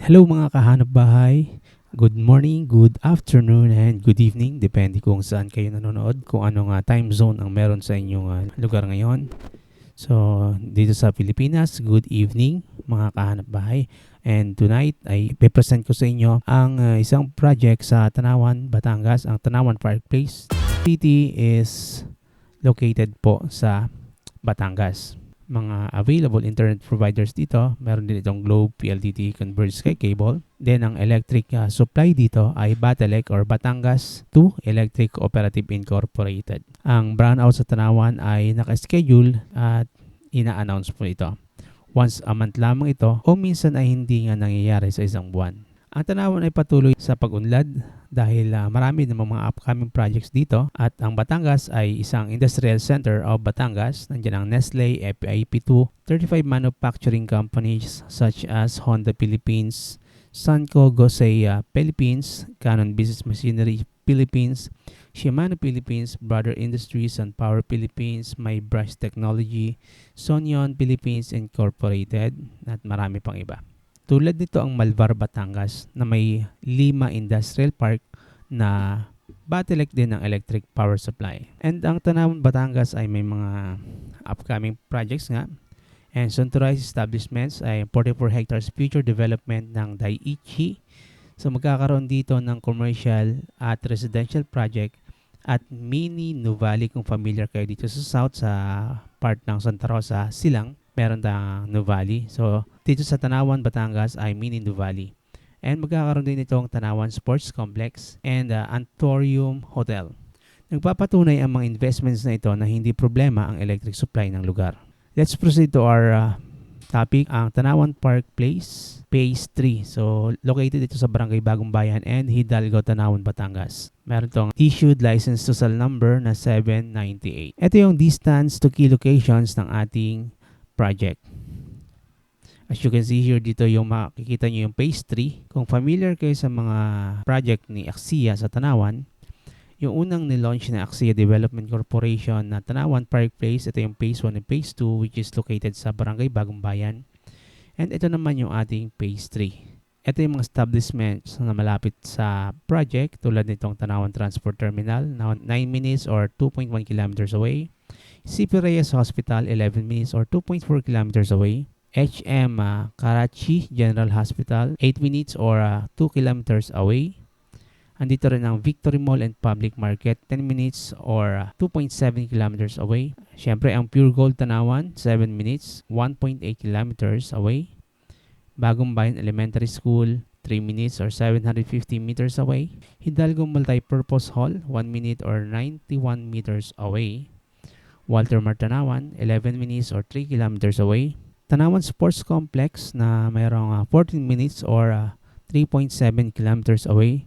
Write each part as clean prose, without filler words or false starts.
Hello mga kahanap bahay. Good morning, good afternoon, and good evening. Depende kung saan kayo nanonood, kung anong time zone ang meron sa inyong lugar ngayon. So, dito sa Pilipinas, good evening mga kahanap bahay. And tonight ay ipepresent ko sa inyo ang isang project sa Tanawan, Batangas, ang Tanawan Park Place. City is located po sa Batangas. Mga available internet providers dito, meron din itong Globe PLDT Converged Sky Cable. Then ang electric supply dito ay Batelec or Batangas 2 Electric Cooperative Incorporated. Ang brownout sa Tanawan ay naka-schedule at ina-announce po ito. Once a month lamang ito o minsan ay hindi nga nangyayari sa isang buwan. Ang Tanawan ay patuloy sa pag-unlad dahil marami namang mga upcoming projects dito at ang Batangas ay isang industrial center of Batangas. Nandiyan ang Nestle, FIP2, 35 manufacturing companies such as Honda Philippines, Sanco Gosei Philippines, Canon Business Machinery Philippines, Shimano Philippines, Brother Industries and Power Philippines, MyBrush Technology, Sonyon Philippines Incorporated at marami pang iba. Tulad nito ang Malvar, Batangas na may 5 industrial park na Batelec din ng electric power supply. And ang Tanawan, Batangas ay may mga upcoming projects nga. And Suntorized establishments ay 44 hectares future development ng Daiichi. So magkakaroon dito ng commercial at residential project at mini Nuvali. Kung familiar kayo dito sa south sa part ng Santa Rosa, Silang, meron tayong Nuvali. So dito sa Tanawan, Batangas ay mini Nuvali. And magkakaroon din itong Tanawan Sports Complex and Antorium Hotel. Nagpapatunay ang mga investments na ito na hindi problema ang electric supply ng lugar. Let's proceed to our topic, ang Tanawan Park Place, Phase 3. So, located ito sa Barangay Bagong Bayan and Hidalgo, Tanawan, Batangas. Meron itong issued license to sell number na 798. Ito yung distance to key locations ng ating project. As you can see here, dito yung makikita nyo yung Phase 3. Kung familiar kayo sa mga project ni Axia sa Tanawan, yung unang nilaunch na Axia Development Corporation na Tanawan Park Place, ito yung Phase 1 and Phase 2 which is located sa Barangay Bagong Bayan. And ito naman yung ating Phase 3. Ito yung mga establishments na malapit sa project tulad nitong Tanawan Transport Terminal na 9 minutes or 2.1 kilometers away. CP Reyes Hospital, 11 minutes or 2.4 kilometers away. HM Karachi General Hospital, 8 minutes or 2 kilometers away. Andito rin ang Victory Mall and Public Market, 10 minutes or 2.7 kilometers away. Siyempre, ang Pure Gold Tanawan, 7 minutes, 1.8 kilometers away. Bagong Bayan Elementary School, 3 minutes or 750 meters away. Hidalgo Multipurpose Hall, 1 minute or 91 meters away. Walter Martanawan, 11 minutes or 3 kilometers away. Tanawan Sports Complex na mayroong 14 minutes or 3.7 kilometers away.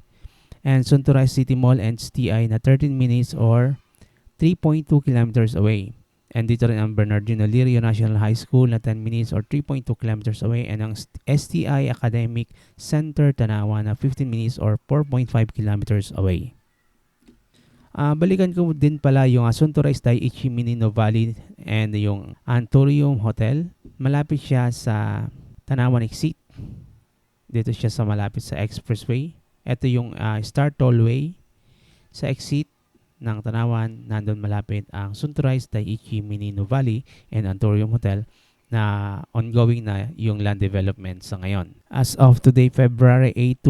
And Suntorized City Mall and STI na 13 minutes or 3.2 kilometers away. And dito rin ang Bernardino Lirio National High School na 10 minutes or 3.2 kilometers away. And ang STI Academic Center Tanawan na 15 minutes or 4.5 kilometers away. Balikan ko din pala yung Suntorized Daiichi Mini Nuvali and yung Antorium Hotel. Malapit siya sa Tanawan Exit. Dito siya sa malapit sa Expressway. Ito yung Star Tollway sa exit ng Tanawan. Nandun malapit ang Suntorized Daiichi Mini Nuvali and Antorium Hotel na ongoing na yung land development sa ngayon. As of today, February 8,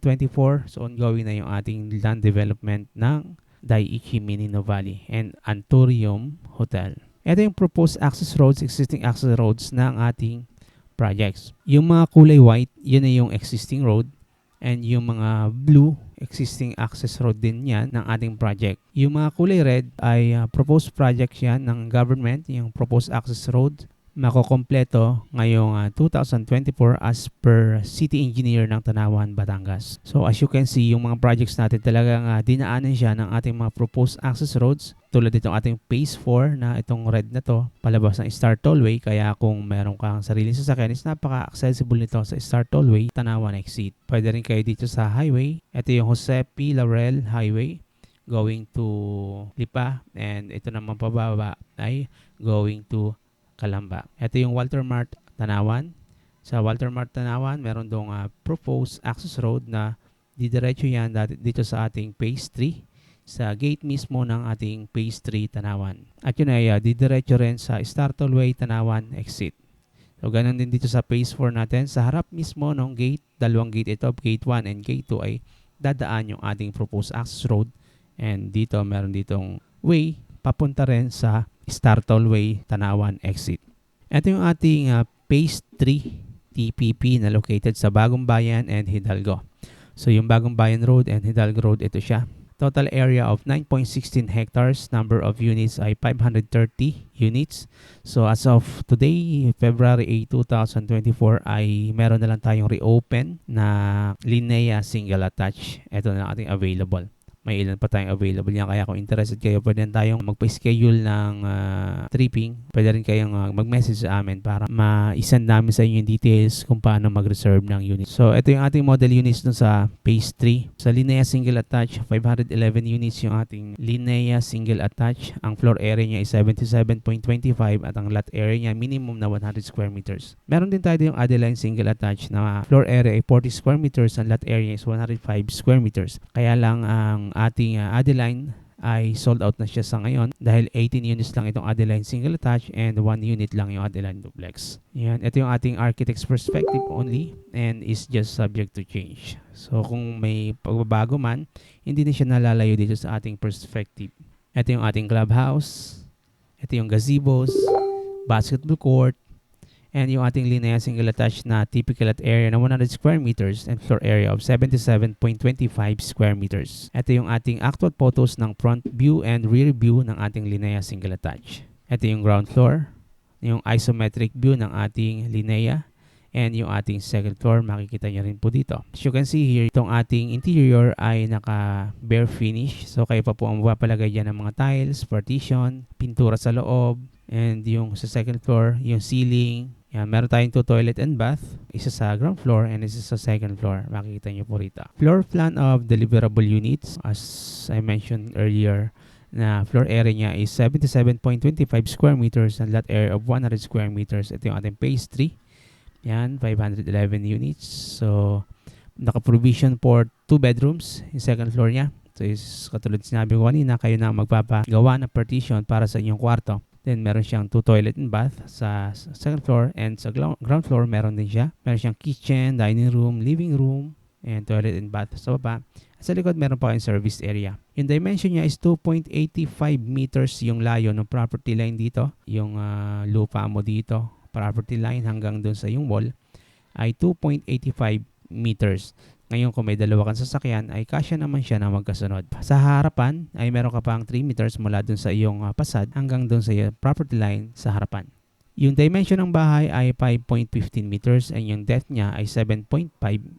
2024, so ongoing na yung ating land development ng Daiichi Mini Nuvali and Antorium Hotel. Ito yung proposed access roads, existing access roads ng ating projects. Yung mga kulay white, yun na yung existing road. And yung mga blue, existing access road din yan ng ating project. Yung mga kulay red ay proposed project yan ng government, yung proposed access road. Makokompleto ngayong 2024 as per City Engineer ng Tanawan, Batangas. So as you can see, yung mga projects natin talagang dinaanan siya ng ating mga proposed access roads. Tulad itong ating Phase 4 na itong red na to, palabas ng Star Tollway. Kaya kung meron kang sariling sasakyan, is napaka-accessible nito sa Star Tollway, Tanawan Exit. Pwede rin kayo dito sa highway. Ito yung Jose P. Laurel Highway going to Lipa. And ito naman pababa ay going to Calamba. Ito yung Walter Mart Tanawan Sa Walter Mart Tanawan, meron dong proposed access road na didiretso yan dito sa ating Phase 3 sa gate mismo ng ating Phase 3 Tanawan. At yun ay didiretso rin sa Star Tollway Tanawan exit. So ganun din dito sa Phase 4 natin. Sa harap mismo ng gate, dalawang gate ito, Gate 1 and Gate 2 ay dadaan yung ating proposed access road. And dito meron ditong way papunta rin sa Star Tollway Tanawan exit. Ito yung ating Phase 3 TPP na located sa Bagong Bayan and Hidalgo. So yung Bagong Bayan Road and Hidalgo Road, ito siya. Total area of 9.16 hectares. Number of units ay 530 units. So as of today, February 8, 2024, ay meron na lang tayong reopen na Linea single attach. Ito na lang ating available. May ilan pa tayong available yan. Kaya kung interested kayo, pwede tayong magpa-schedule ng tripping. Pwede rin kayong mag-message sa amin para ma-send namin sa inyo yung details kung paano mag-reserve ng unit. So, ito yung ating model units dun sa Phase 3. Sa Linea Single Attach, 511 units yung ating Linea Single Attach. Ang floor area niya is 77.25 at ang lot area niya minimum na 100 square meters. Meron din tayo yung Adeline Single Attach na floor area ay 40 square meters and lot area is 105 square meters. Kaya lang ang ating Adeline ay sold out na siya sa ngayon dahil 18 units lang itong Adeline Single Attach and 1 unit lang yung Adeline Duplex. Yan, ito yung ating architect's perspective only and is just subject to change. So kung may pagbabago man, hindi na siya nalalayo dito sa ating perspective. Ito yung ating clubhouse, ito yung gazebos, basketball court, and yung ating Linea Single Attach na typical lot area na 100 square meters and floor area of 77.25 square meters. Ito yung ating actual photos ng front view and rear view ng ating Linea Single Attach. Ito yung ground floor, yung isometric view ng ating Linea, and yung ating second floor, makikita nyo rin po dito. As you can see here, itong ating interior ay naka bare finish. So kayo pa po ang mapapalagay dyan ng mga tiles, partition, pintura sa loob, and yung sa second floor, yung ceiling. Yan, meron tayong 2 toilet and bath, isa sa ground floor and isa sa second floor. Makikita nyo po rito. Floor plan of deliverable units, as I mentioned earlier, na floor area niya is 77.25 square meters and lot area of 100 square meters. Ito yung ating Phase 3. Yan, 511 units. So, naka-provision for 2 bedrooms yung second floor niya. So, is, katulad sinabi ko kanina, kayo na magpapagawa ng partition para sa inyong kwarto. Then, meron siyang 2 toilet and bath sa second floor. And sa ground floor, meron din siya. Meron siyang kitchen, dining room, living room, and toilet and bath sa baba. At sa likod, meron pa kayong service area. Yung dimension niya is 2.85 meters yung layo ng property line dito. Yung lupa mo dito, property line hanggang dun sa yung wall, ay 2.85 meters. Ngayon, kung may dalawa kang sasakyan, ay kasya naman siya na magkasunod. Sa harapan, ay meron ka pang 3 meters mula dun sa iyong pasad hanggang dun sa iyong property line sa harapan. Yung dimension ng bahay ay 5.15 meters and yung depth niya ay 7.5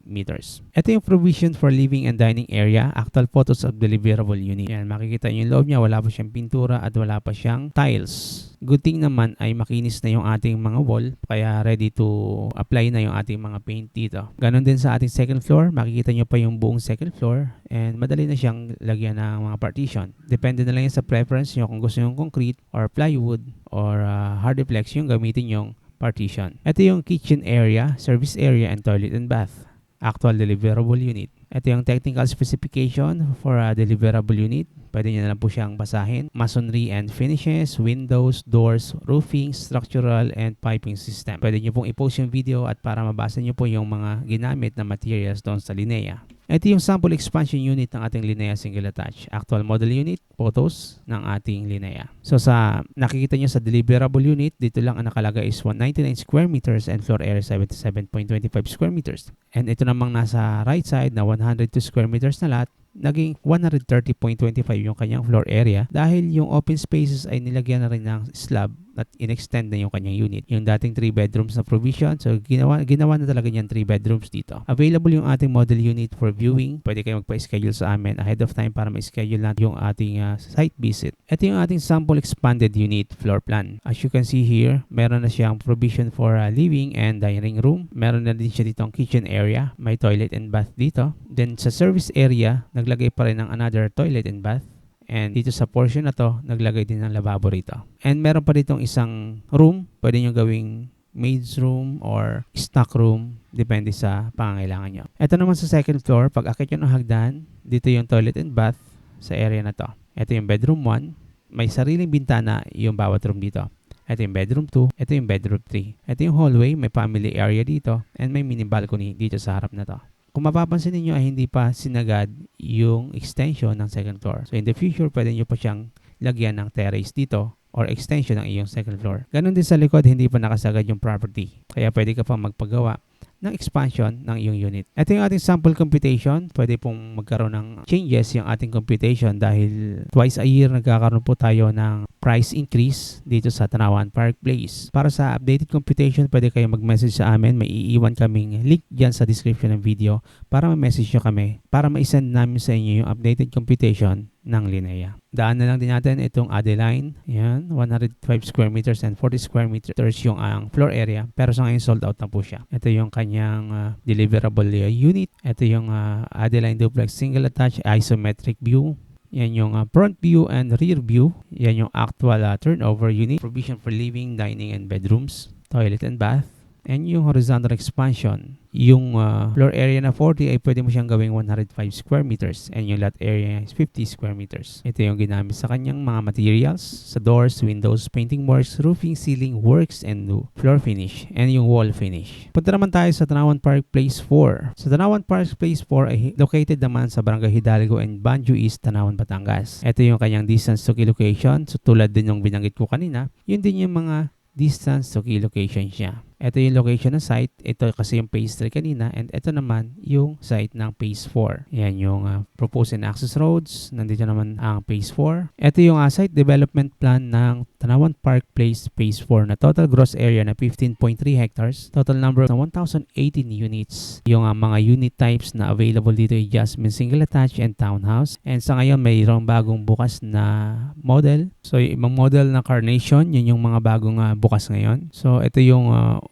meters. Ito yung provision for living and dining area. Actual photos of deliverable unit. Yan, makikita nyo yung loob niya. Wala pa siyang pintura at wala pa siyang tiles. Good thing naman ay makinis na yung ating mga wall kaya ready to apply na yung ating mga paint dito. Ganon din sa ating second floor. Makikita nyo pa yung buong second floor and madali na siyang lagyan ng mga partition. Depende na lang yan sa preference nyo kung gusto nyo concrete or plywood or hardiplex yung gamitin yung partition. Ito yung kitchen area, service area, and toilet and bath. Actual deliverable unit. Ito yung technical specification for a deliverable unit. Pwede nyo na lang po siyang basahin. Masonry and finishes, windows, doors, roofing, structural, and piping system. Pwede nyo pong i-post yung video at para mabasa nyo po yung mga ginamit na materials doon sa Linea. Ito yung sample expansion unit ng ating Linea Single Attach. Actual model unit, photos ng ating Linea. So sa nakikita nyo sa deliverable unit, dito lang ang nakalagay is 199 square meters and floor area 77.25 square meters. And ito namang nasa right side na 102 square meters na lot, naging 130.25 yung kanyang floor area dahil yung open spaces ay nilagyan na rin ng slab at in-extend na yung kanyang unit. Yung dating 3 bedrooms na provision, so ginawa na talaga niyan 3 bedrooms dito. Available yung ating model unit for viewing. Pwede kayo magpa-schedule sa amin ahead of time para ma-schedule natin yung ating site visit. Ito yung ating sample expanded unit floor plan. As you can see here, meron na siyang provision for living and dining room. Meron na din siya ditong kitchen area. May toilet and bath dito. Then sa service area, naglagay pa rin ng another toilet and bath. And dito sa portion na to, naglagay din ng lababo rito. And meron pa ditong isang room, pwede nyo gawing maid's room, or stock room, depende sa pangangailangan nyo. Ito naman sa second floor, pag akit nyo ng hagdan, dito yung toilet and bath sa area na to. Ito yung bedroom 1, may sariling bintana yung bawat room dito. Ito yung bedroom 2, ito yung bedroom 3. Ito yung hallway, may family area dito, and may mini balcony dito sa harap na to. Kung mapapansin niyo ay hindi pa sinagad yung extension ng second floor. So in the future, pwede nyo pa siyang lagyan ng terrace dito or extension ng iyong second floor. Ganon din sa likod, hindi pa nakasagad yung property. Kaya pwede ka pa magpagawa ng expansion ng iyong unit. Ito yung ating sample computation. Pwede pong magkaroon ng changes yung ating computation dahil twice a year nagkakaroon po tayo ng price increase dito sa Tanawan Park Place. Para sa updated computation, pwede kayo mag-message sa amin. May iiwan kaming link dyan sa description ng video para ma-message nyo kami para ma-send namin sa inyo yung updated computation ng Linea. Daan na lang din natin itong Adeline. Yan, 105 square meters and 40 square meters yung floor area. Pero sa ngayon sold out na po siya. Ito yung kanyang deliverable unit. Ito yung Adeline Duplex Single Attached Isometric View. Yan yung front view and rear view. Yan yung actual turnover unit. Provision for living, dining, and bedrooms. Toilet and bath. And yung horizontal expansion. Yung floor area na 40 ay pwede mo siyang gawing 105 square meters. And yung lot area is 50 square meters. Ito yung ginamit sa kanyang mga materials. Sa doors, windows, painting works, roofing, ceiling works, and floor finish. And yung wall finish. Punta naman tayo sa Tanawan Park Place 4. Sa Tanawan Park Place 4 ay located naman sa Barangay Hidalgo and Banjo East, Tanawan, Batangas. Ito yung kanyang distance to key location. So tulad din yung binanggit ko kanina, yun din yung mga distance to key location siya. Ito yung location ng site. Ito kasi yung phase 3 kanina. And ito naman yung site ng phase 4. Yan yung proposed and access roads. Nandito naman ang phase 4. Ito yung site development plan ng Tanawan Park Place phase 4 na total gross area na 15.3 hectares. Total number na 1,018 units. Yung mga unit types na available dito ay Jasmine Single Attached and Townhouse. And sa ngayon mayroong bagong bukas na model. So yung ibang model na Carnation, yun yung mga bagong bukas ngayon. So ito yung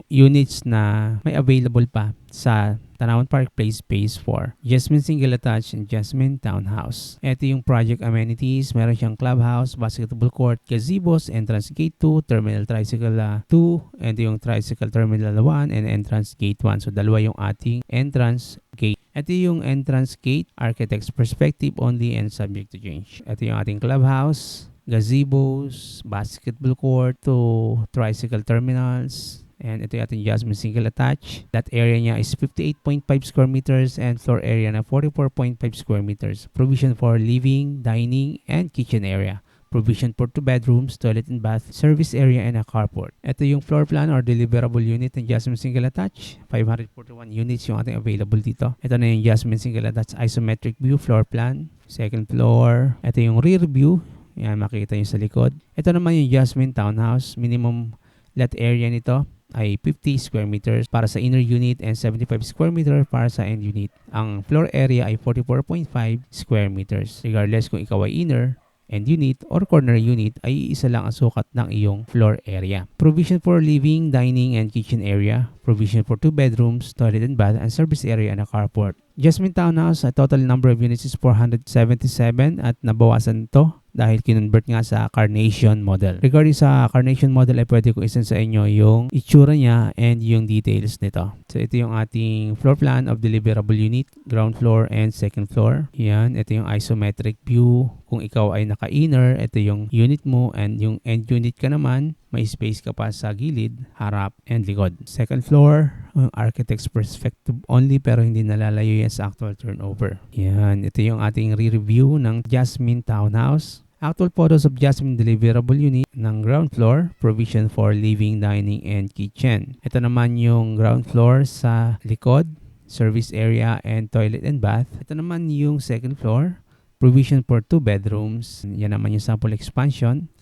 units na may available pa sa Tanawan Park Place Phase 4. Jasmine Single Attached and Jasmine Townhouse. Ito yung project amenities. Meron siyang clubhouse, basketball court, gazebos, entrance gate 2, terminal tricycle 2, and yung tricycle terminal 1, and entrance gate 1. So dalawa yung ating entrance gate. Ito yung entrance gate, architect's perspective only and subject to change. Ito yung ating clubhouse, gazebos, basketball court, to tricycle terminals. And ito yung ating Jasmine Single Attached. That area niya is 58.5 square meters and floor area na 44.5 square meters. Provision for living, dining, and kitchen area. Provision for 2 bedrooms, toilet and bath, service area, and a carport. Ito yung floor plan or deliverable unit ng Jasmine Single Attached. 541 units yung ating available dito. Ito na yung Jasmine Single Attached isometric view floor plan. Second floor. Ito yung rear view. Yan, makita nyo sa likod. Ito naman yung Jasmine Townhouse. Minimum lot area nito ay 50 square meters para sa inner unit and 75 square meter para sa end unit. Ang floor area ay 44.5 square meters. Regardless kung ikaw ay inner, end unit, or corner unit, ay isa lang ang sukat ng iyong floor area. Provision for living, dining, and kitchen area. Provision for 2 bedrooms, toilet and bath, and service area and a carport. Jasmine Townhouse, a total number of units is 477 at nabawasan to dahil kinonvert nga sa Carnation model. Regarding sa Carnation model ay pwede ko isend sa inyo yung itsura niya and yung details nito. So ito yung ating floor plan of deliverable unit, ground floor and second floor. Yan, ito yung isometric view. Kung ikaw ay naka-inner, ito yung unit mo, and yung end unit ka naman, may space ka pa sa gilid, harap, and likod. Second floor, architect's perspective only pero hindi nalalayo yan sa actual turnover. Yan, ito yung ating re-review ng Jasmine Townhouse. Actual photos of Jasmine deliverable unit ng ground floor, provision for living, dining, and kitchen. Ito naman yung ground floor sa likod, service area, and toilet and bath. Ito naman yung second floor, provision for 2 bedrooms. Yan naman yung sample expansion.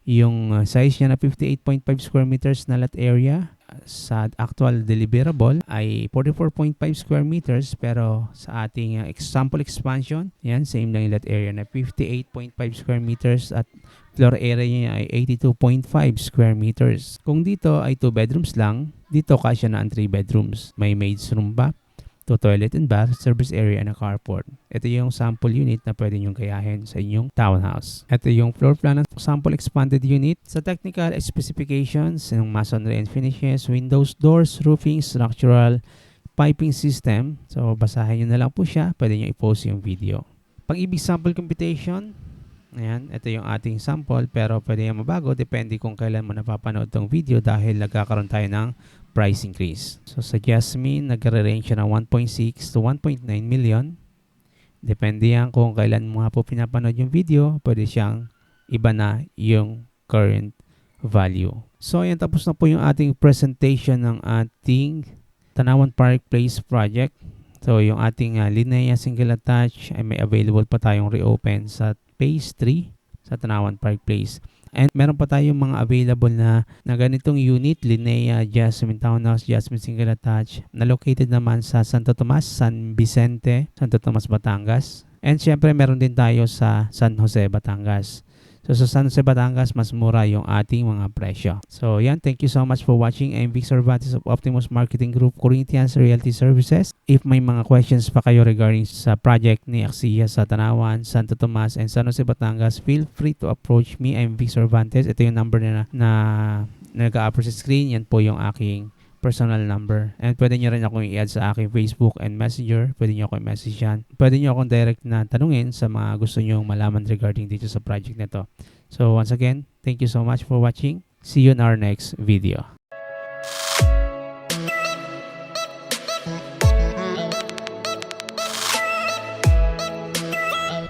Yung size niya na 58.5 square meters na lot area sa actual deliverable ay 44.5 square meters, pero sa ating sample expansion, yan, same lang yung lot area na 58.5 square meters at floor area niya ay 82.5 square meters. Kung dito ay 2 bedrooms lang, dito kasya na ang 3 bedrooms. May maid's room ba? to toilet and bath, service area, and a carport. Ito yung sample unit na pwede nyong gayahin sa inyong townhouse. Ito yung floor plan ng sample expanded unit. Sa technical specifications, yung masonry and finishes, windows, doors, roofing, structural, piping system. So, basahin nyo na lang po siya. Pwede nyo i-post yung video. Pag-ibig sample computation, ayan, ito yung ating sample pero pwede yung mabago depende kung kailan mo napapanood tong video dahil nagkakaroon tayo ng price increase. So sa Jasmine, nagre-range siya ng 1.6 to 1.9 million. Depende yan kung kailan mo nga po pinapanood yung video, pwede siyang iba na yung current value. So ayan, tapos na po yung ating presentation ng ating Tanawan Park Place project. So yung ating Linea single attach ay may available pa tayong reopen sa Phase 3 sa Tanawan Park Place. And meron pa tayong mga available na ganitong unit, Linea, Jasmine Townhouse, Jasmine Single Attach, na located naman sa Santo Tomas, San Vicente, Santo Tomas, Batangas. And syempre meron din tayo sa San Jose, Batangas. So sa San Jose, Batangas, mas mura yung ating mga presyo. So yan, thank you so much for watching. I'm Vic Cervantes of Optimus Marketing Group, Corinthians Realty Services. If may mga questions pa kayo regarding sa project ni Axia sa Tanawan, Santo Tomas, and San Jose, Batangas, feel free to approach me. I'm Vic Cervantes. Ito yung number na nag-a-upper sa screen. Yan po yung aking personal number. And pwede nyo rin akong i-add sa aking Facebook and Messenger. Pwede nyo akong message yan. Pwede nyo akong direct na tanungin sa mga gusto nyo malaman regarding dito sa project na to. So once again, thank you so much for watching. See you in our next video.